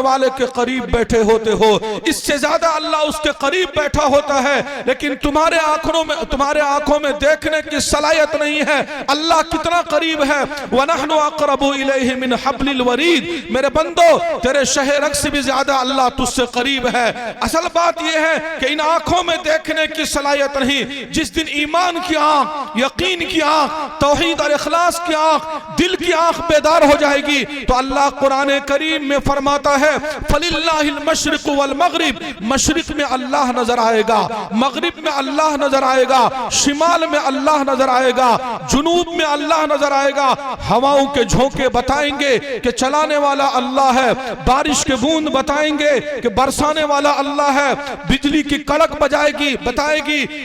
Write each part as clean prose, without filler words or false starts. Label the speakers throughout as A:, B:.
A: वाले के करीब बैठे होते हो, इससे ज्यादा अल्लाह उसके करीब बैठा होता है, लेकिन तुम्हारे आंखों में देखने की सलाहियत नहीं है अल्लाह कितना करीब है। वनहनु अक़रबु इलैहि मिन हब्लिल वरीद, मेरे बंदो तेरे शहरग से भी ज्यादा अल्लाह तुझसे करीब है। असल बात यह है कि इन आंखों में देखने की सलाहियत नहीं, जिस दिन ईमान की आंख, यकीन की आंख, तौहीद और इखलास की आंख, दिल की आंख बेदार हो जाएगी तो अल्लाह कुरान करीम में फरमाता है फलिल्लाहिल मशरिक़ वल मग़रिब, मशरिक में अल्लाह नजर आएगा, मगरिब में अल्लाह नजर आएगा, शिमाल में अल्लाह नजर आएगा, जुनूब में अल्लाह नजर आएगा। हवाओं के झोंके बताएंगे कि चलाने वाला अल्लाह है, बारिश के बूंद बताएंगे कि बरसाने वाला अल्लाह है, बिजली की कड़क बताएगी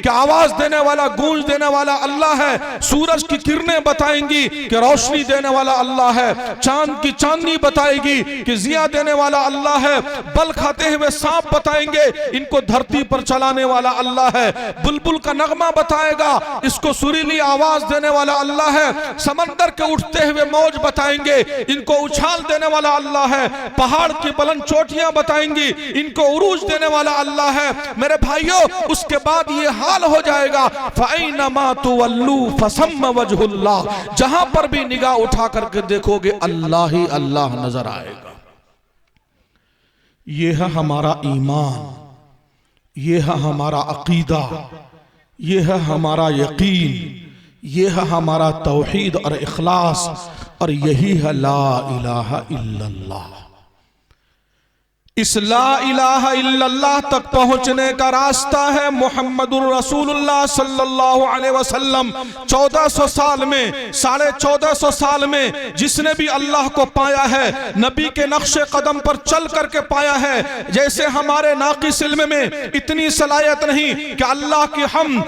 A: कि आवाज देने वाला, गूंज देने वाला अल्लाह है, सूरज की किरणें बताएंगी कि रोशनी देने वाला अल्लाह है, चांद की चांदनी बताएगी कि जिया देने वाला अल्लाह है, बल खाते हुए सांप बताएंगे इनको धरती पर चलाने वाला अल्लाह है, बुलबुल का नगमा बताएगा इसको सुरीली आवाज देने वाला अल्लाह है, समंदर के उठते हुए मौज बताएंगे इनको उछाल देने वाला अल्लाह है, पहाड़ की बुलंद चोटियां बताएंगी इनको उरूज देने वाला अल्लाह है। मेरे भाइयों, उसके बाद ये हाल हो जाएगा फ़अैनमा तुवल्लू फ़सम्मा वजहुल्लाह, जहां पर भी निगाह उठा करके देखोगे अल्लाह ही अल्लाह नजर आएगा। यह है हमारा ईमान, यह है हमारा अकीदा, यह है हमारा यकीन, यह है हमारा तौहीद और इखलास, और यही है ला इलाहा इल्लल्लाह। इस ला इलाहा इल्लल्लाह तक पहुंचने का रास्ता है मुहम्मदुर रसूलुल्लाह सल्लल्लाहु अलैहि वसल्लम। 1400 साल में, 1450 साल में जिसने भी अल्लाह को पाया है, नबी के नक्शे कदम पर चल करके पाया है। जैसे हमारे नाक़िस इल्म में इतनी सलाहियत नहीं कि अल्लाह की हमद,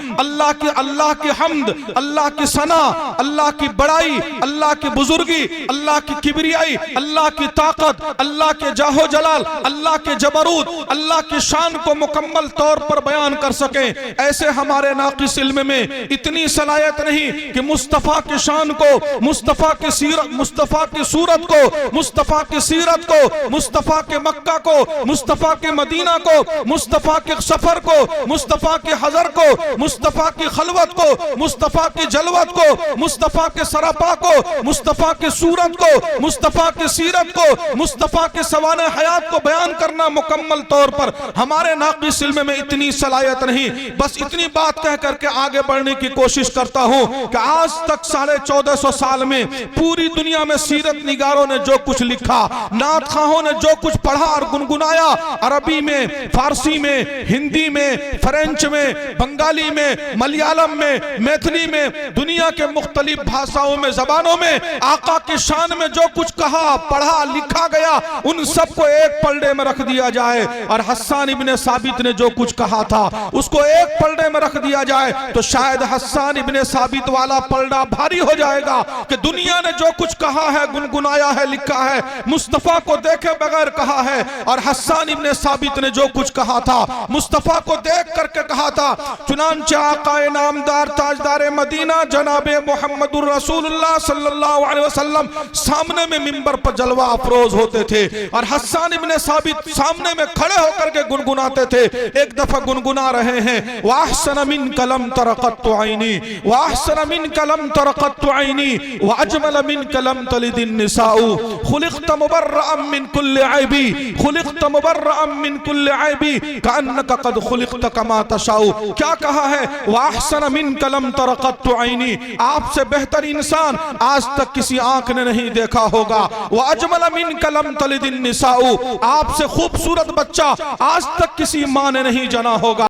A: अल्लाह की सना, अल्लाह की बड़ाई, अल्लाह की बुजुर्गी, अल्लाह की किबरियाई, अल्लाह की ताकत, अल्लाह के जाहो जलाल, अल्लाह के जबरूत, अल्लाह की शान को मुकम्मल तौर पर बयान कर सके। ऐसे हमारे नाक़िस इल्म में इतनी सलाहियत नहीं कि मुस्तफ़ा की शान को, मुस्तफ़ा की सूरत को, मुस्तफ़ा की सीरत को, मुस्तफ़ा के मक्का को, मुस्तफ़ा के मदीना को, मुस्तफ़ा के सफर को, मुस्तफ़ा के हजर को, मुस्तफ़ा की खलवत को, मुस्तफ़ा की जलवत को, मुस्तफ़ा के सरापा को, मुस्तफ़ा की सूरत को, मुस्तफ़ा की सीरत को, मुस्तफ़ा के सवाने हयात को बयान करना मुकम्मल तौर पर हमारे नाक़िस इल्म में इतनी सलाहियत नहीं। बस इतनी बात कह करके आगे बढ़ने की कोशिश करता हूं कि आज तक 1450 साल में पूरी दुनिया में सीरत निगारों ने जो कुछ लिखा, नात खाहों ने जो कुछ पढ़ा और गुनगुनाया, अरबी में, फारसी में, हिंदी में, फ्रेंच में, बंगाली में, मलयालम में, मैथिली में, दुनिया के मुख्तलिफ भाषाओं में, जबानों में आका की शान में जो कुछ कहा, पढ़ा, लिखा गया, उन सबको एक पलड़े में रख दिया जाए और हस्सान इब्ने साबित ने जो कुछ कहा था उसको एक पलड़े में रख दिया जाए तो शायद हस्सान इब्ने साबित वाला पलड़ा भारी हो जाएगा कि दुनिया ने जो कुछ कहा है, गुनगुनाया है, लिखा है, मुस्तफ़ा को देखे बगैर कहा है, और हस्सान इब्ने साबित ने जो कुछ कहा था मुस्तफ़ा को देख करके कहा था। चुनांचे आकाए नामदार ताजदार मदीना जनाबे मुहम्मदुर रसूलुल्लाह सल्लल्लाहु अलैहि वसल्लम सामने में मिंबर पर जलवा अफरोज होते थे और हस्सान इब्ने साबित सामने में खड़े होकर के गुनगुनाते थे। एक दफा गुनगुना रहे हैं, वाहसन मिन कलम तरक़त्तु ऐनी, वाहसन मिन कलम तरक़त्तु ऐनी, वअजमल मिन कलम तलिदिन निसाउ, खुलिक़त मुबर्रअन मिन कुल्लि ऐबी, खुलिक़त मुबर्रअन मिन कुल्लि ऐबी, कअन्नका क़द खुलिक़त कमा तशाउ। क्या कहा है? वाहसन मिन कलम तरक़त्तु ऐनी, आपसे बेहतर इंसान आज तक किसी आंख ने नहीं देखा होगा। वअजमल मिन कलम तलिदिन निसाउ, आपसे खूबसूरत बच्चा आज तक किसी माँ ने नहीं जना होगा।